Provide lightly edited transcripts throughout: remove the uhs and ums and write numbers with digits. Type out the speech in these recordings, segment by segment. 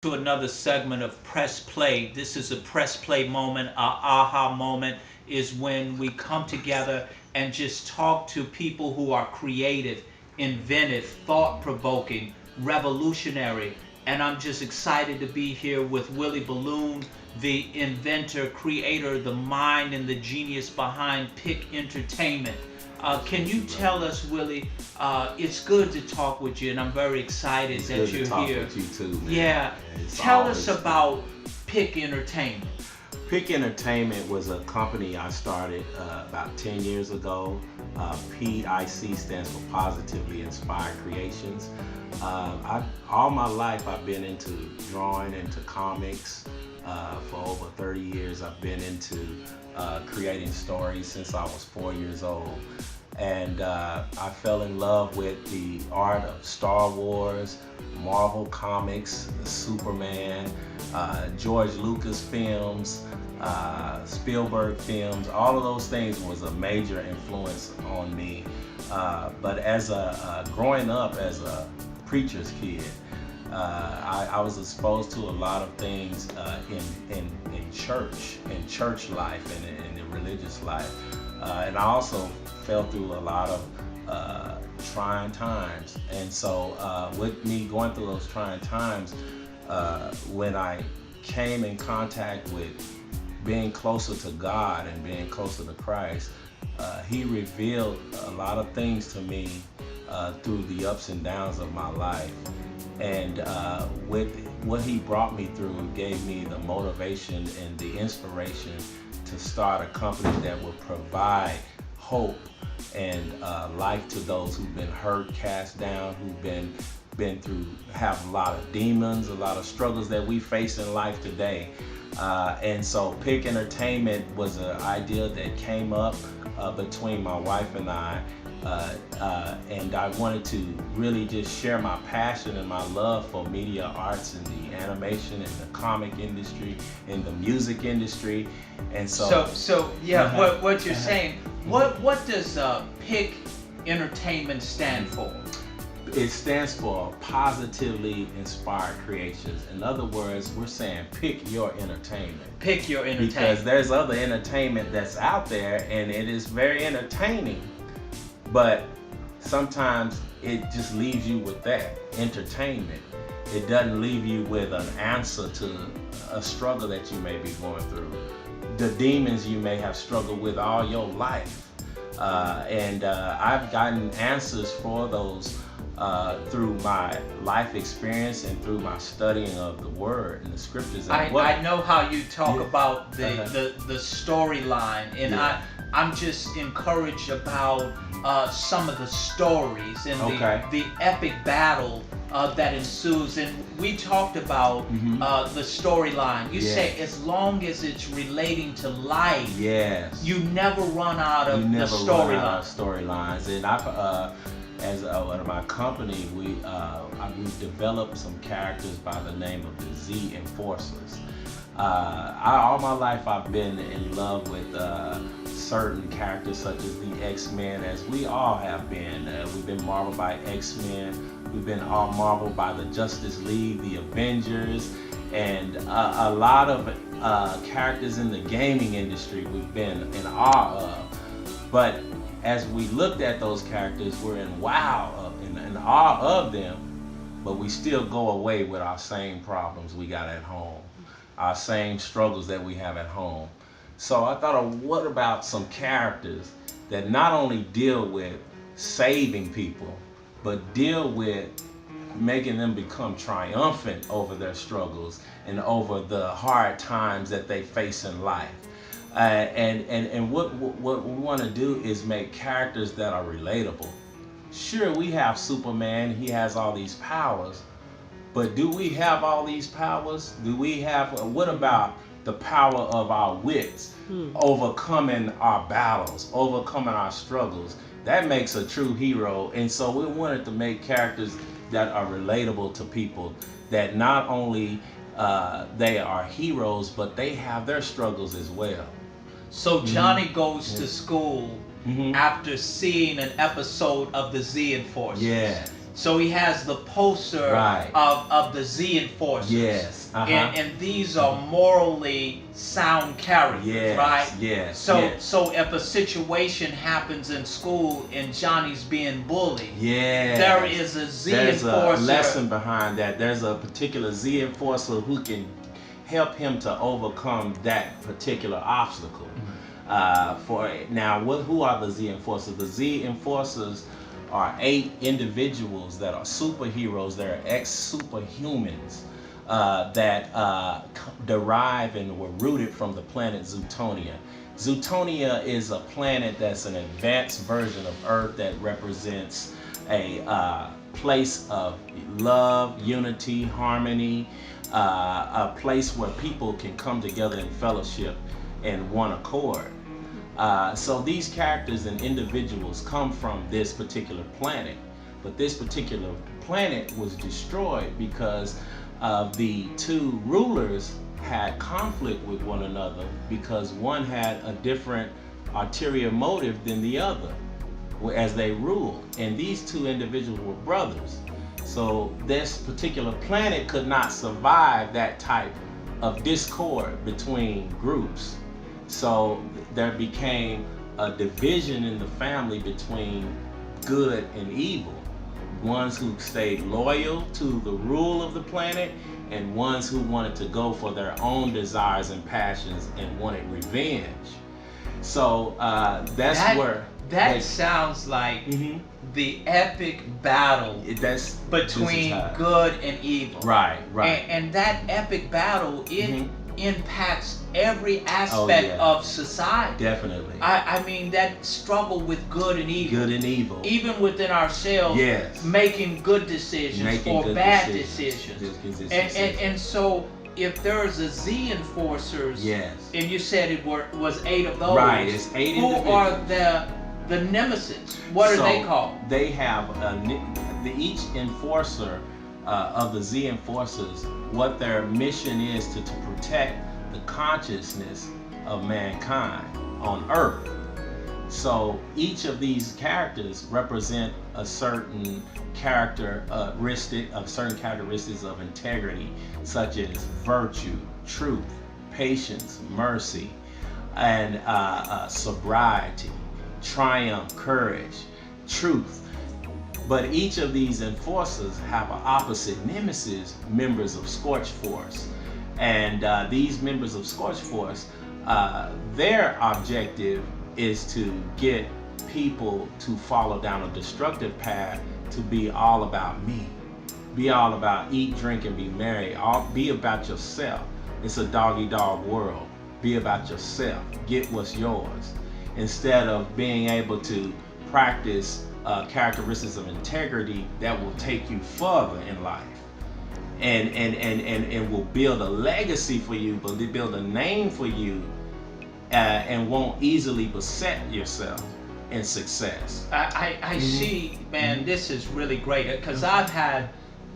To another segment of Press Play. This is a press play moment. Our aha moment is when we come together and just talk to people who are creative, inventive, thought-provoking, revolutionary. And I'm just excited to be here with Willie Balloon, the inventor, creator, the mind and the genius behind PIC Entertainment. Can you tell us, Willie? It's good to talk with you, and I'm very excited that Good you're to talk here. with you too, man. Yeah, It's tell always us about PIC Entertainment. PIC Entertainment was a company I started about 10 years ago. PIC stands for Positively Inspired Creations. All my life I've been into drawing, into comics. For over 30 years I've been into creating stories since I was 4 years old. And I fell in love with the art of Star Wars, Marvel Comics, Superman, George Lucas films, Spielberg films. All of those things was a major influence on me. But as growing up as a preacher's kid, I was exposed to a lot of things in church life and in the religious life. And I also fell through a lot of trying times. And so with me going through those trying times, when I came in contact with being closer to God and being closer to Christ, He revealed a lot of things to me through the ups and downs of my life. And with what He brought me through gave me the motivation and the inspiration to start a company that would provide hope and life to those who've been hurt, cast down, who've been through, have a lot of demons, a lot of struggles that we face in life today. And so PIC Entertainment was an idea that came up between my wife and I. And I wanted to really just share my passion and my love for media arts and the animation and the comic industry and the music industry. And So yeah, what you're saying, what does PIC Entertainment stand for? It stands for Positively Inspired Creations. In other words, we're saying pick your entertainment. Pick your entertainment. Because there's other entertainment that's out there and it is very entertaining. But sometimes it just leaves you with that entertainment. It doesn't leave you with an answer to a struggle that you may be going through, the demons you may have struggled with all your life. And I've gotten answers for those through my life experience and through my studying of the Word and the Scriptures. And I know how you talk Yeah. about the storyline, and Yeah. I'm just encouraged about some of the stories and the epic battle that ensues. And we talked about the storyline. You say as long as it's relating to life, yes, you never run out of the storyline. Storylines. And as my company, we've developed some characters by the name of the Z Enforcers. All my life I've been in love with certain characters such as the X-Men, as we all have been. We've been marveled by X-Men. We've been all marveled by the Justice League, the Avengers, and a lot of characters in the gaming industry we've been in awe of. But as we looked at those characters, we're in awe of them, but we still go away with our same problems we got at home, our same struggles that we have at home. So I thought, what about some characters that not only deal with saving people, but deal with making them become triumphant over their struggles and over the hard times that they face in life. And what we want to do is make characters that are relatable, Sure, we have Superman, he has all these powers, but do we have all these powers? Do we have, what about the power of our wits, Hmm. overcoming our battles, overcoming our struggles? That makes a true hero. And so we wanted to make characters that are relatable to people, that not only they are heroes, but they have their struggles as well. So Hmm. Johnny goes to school Hmm. after seeing an episode of the Z Enforcers. Yes. So he has the poster Right. of the Z Enforcers. Yes. And these are morally sound characters, right? Yes. Yes. So Yes. so if a situation happens in school and Johnny's being bullied, Yes. there is a Z There's Enforcer. a lesson behind that. There's a particular Z enforcer who can help him to overcome that particular obstacle. For now, who are the Z enforcers? The Z enforcers are 8 individuals that are superheroes. They're ex-superhumans that derive and were rooted from the planet Zootonia. Zootonia is a planet that's an advanced version of Earth that represents a place of love, unity, harmony, a place where people can come together in fellowship in one accord. So these characters and individuals come from this particular planet, but this particular planet was destroyed because of the two rulers had conflict with one another because one had a different ulterior motive than the other as they ruled, and these two individuals were brothers. So this particular planet could not survive that type of discord between groups. So there became a division in the family between good and evil. Ones who stayed loyal to the rule of the planet, and ones who wanted to go for their own desires and passions and wanted revenge. So that's That where that sounds like Mhm. the epic battle That's between this is how, good and evil. right, right. And that epic battle, it Mhm. impacts every Oh aspect yeah, of society. definitely. I mean, that struggle with good and evil, Good and evil. even within ourselves, Yes. making good decisions Making or good bad decisions. decisions. Good And, decisions. and so if there's a Z enforcers, Yes. and you said it was 8 of those, Right, it's 8 who individuals. are the nemesis? What So are they called? they have each enforcer of the Z enforcers. What their mission is to protect the consciousness of mankind on Earth. So each of these characters represent a certain characteristics of integrity, such as virtue, truth, patience, mercy, and sobriety, triumph, courage, truth. But each of these enforcers have an opposite nemesis, members of Scorch Force. And these members of Scorch Force, their objective is to get people to follow down a destructive path, to be all about me. Be all about eat, drink, and be merry. Be about yourself. It's a dog-eat-dog world. Be about yourself. Get what's yours. Instead of being able to practice characteristics of integrity that will take you further in life. And will build a legacy for you, but they build a name for you, and won't easily beset yourself in success. I see, man, this is really great because I've had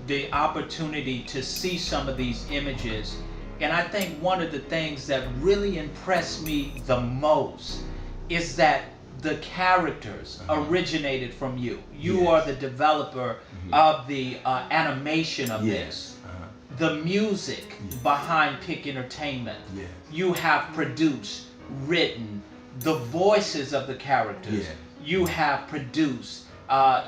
the opportunity to see some of these images, and I think one of the things that really impressed me the most is that the characters originated from you. You Yes. are the developer of the animation of Yes. this. The music behind PIC Entertainment, Yes. you have produced, written, the voices of the characters, Yeah. you have produced,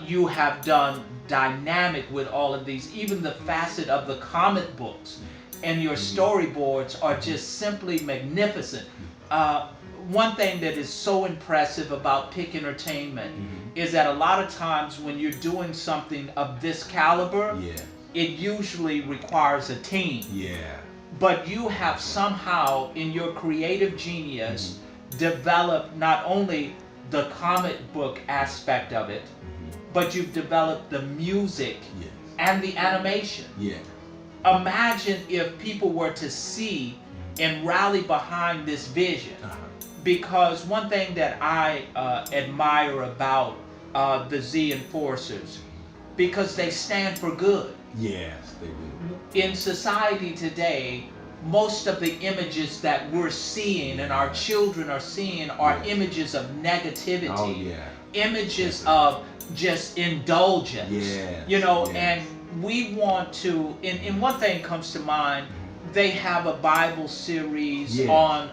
you have done dynamic with all of these, even the facet of the comic books, and your storyboards are just simply magnificent. One thing that is so impressive about PIC Entertainment is that a lot of times when you're doing something of this caliber, Yeah. it usually requires a team. Yeah. But you have somehow, in your creative genius, developed not only the comic book aspect of it, but you've developed the music Yes. and the animation. Yeah. Imagine if people were to see and rally behind this vision. Uh-huh. Because one thing that I admire about the Z Enforcers, because they stand for good. Yes, they do. In society today, most of the images that we're seeing and our children are seeing are Yes. images of negativity. Oh yeah. Images Yes. of just indulgence. Yes. You know, Yes. and we want to, and one thing comes to mind, they have a Bible series Yes. on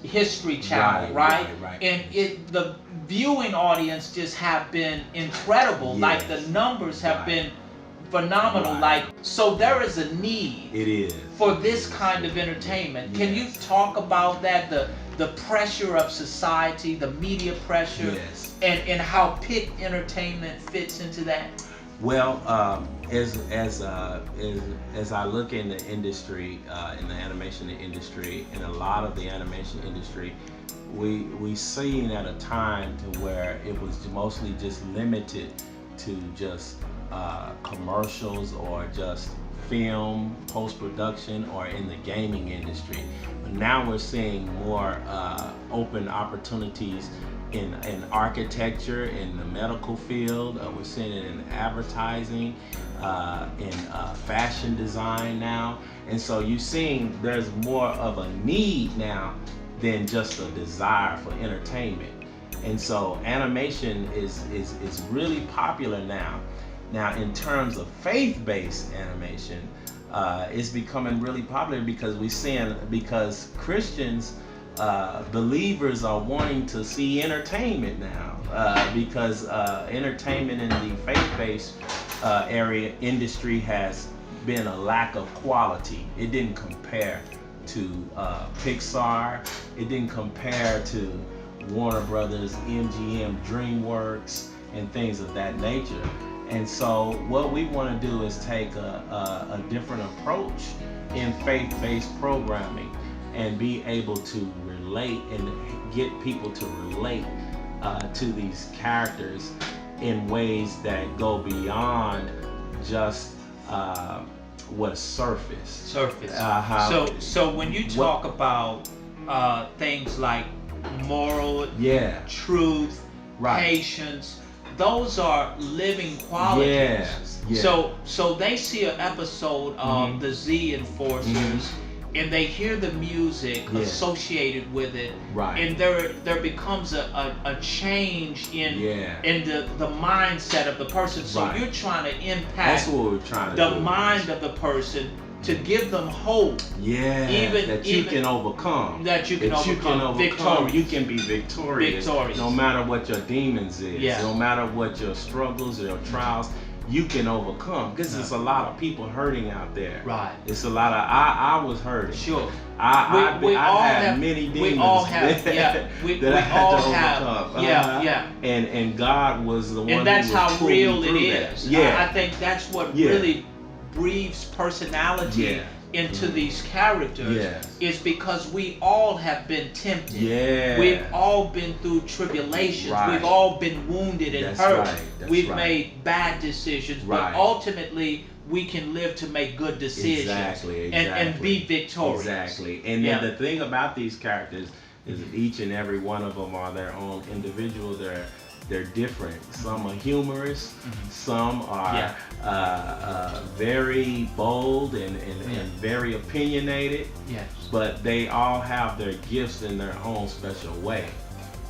History Channel, right? Right. And the viewing audience just have been incredible. Yes. Like the numbers have Right. been phenomenal. Right. Like, so there is a need It is. for this kind of entertainment. Can you Yes. talk about that? The pressure of society, the media pressure, Yes. and how PIC entertainment fits into that? Well, as I look in the industry, in the animation industry, and a lot of the animation industry, we seen at a time to where it was mostly just limited to just commercials or just film post-production or in the gaming industry. But now we're seeing more open opportunities in architecture, in the medical field. We're seeing it in advertising, in fashion design now. And so you're seeing there's more of a need now than just a desire for entertainment. And so animation is really popular now. Now, in terms of faith-based animation, it's becoming really popular because Christians, believers are wanting to see entertainment now, because entertainment in the faith-based area industry has been a lack of quality. It didn't compare to Pixar. It didn't compare to Warner Brothers, MGM, DreamWorks, and things of that nature. And so what we want to do is take a different approach in faith-based programming and be able to relate and get people to relate to these characters in ways that go beyond just what's surface. So when you talk about things like moral, truth, patience, those are living qualities. Yes. So they see an episode of the Z Enforcers, and they hear the music associated with it, and there becomes a change in the mindset of the person. So you're trying to impact That's what we're trying to the do. mind of the person to give them hope. That you can overcome. That you can overcome. Victorious. You can be victorious. No matter what your demons is. No matter what your struggles or your trials, you can overcome. Because there's a lot of people hurting out there. Right. It's a lot of, I was hurting. Sure. I had many demons. We all have, we all have, And God was the one and that's who was how real it that. is. I think that's what really breathes personality into these characters, is because we all have been tempted. We've all been through tribulations. We've all been wounded and hurt. We've made bad decisions, but ultimately we can live to make good decisions and be victorious. And then the thing about these characters is that each and every one of them are their own individual. They're different. Some are humorous. Some are very bold and very opinionated. But they all have their gifts in their own special way.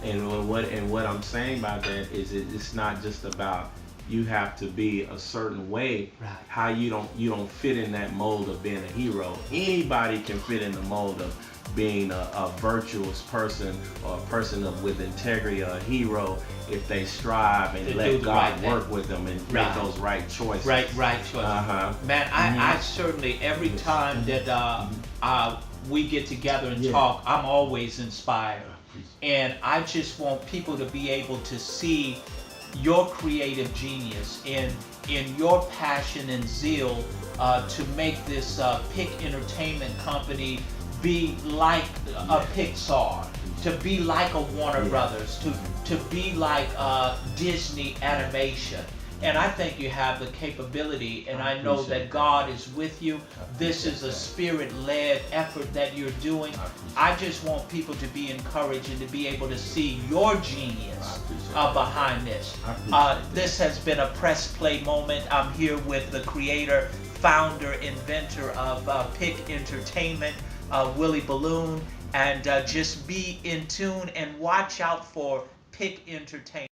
And what I'm saying about that is it's not just about you have to be a certain way. How you don't fit in that mold of being a hero. Anybody can fit in the mold of being a virtuous person or a person with integrity, or a hero, if they strive and let God work with them and make those right choices. Right choices. Man, I certainly, every time that we get together and talk, I'm always inspired. And I just want people to be able to see your creative genius and in your passion and zeal to make this PIC Entertainment Company be like a Pixar, to be like a Warner Brothers, to be like Disney animation. And I think you have the capability, and I know that God is with you. This is a spirit-led effort that you're doing. I just want people to be encouraged and to be able to see your genius behind this. This has been a press play moment. I'm here with the creator, founder, inventor of PIC Entertainment, Willie Balloon. And just be in tune and watch out for PIC Entertainment.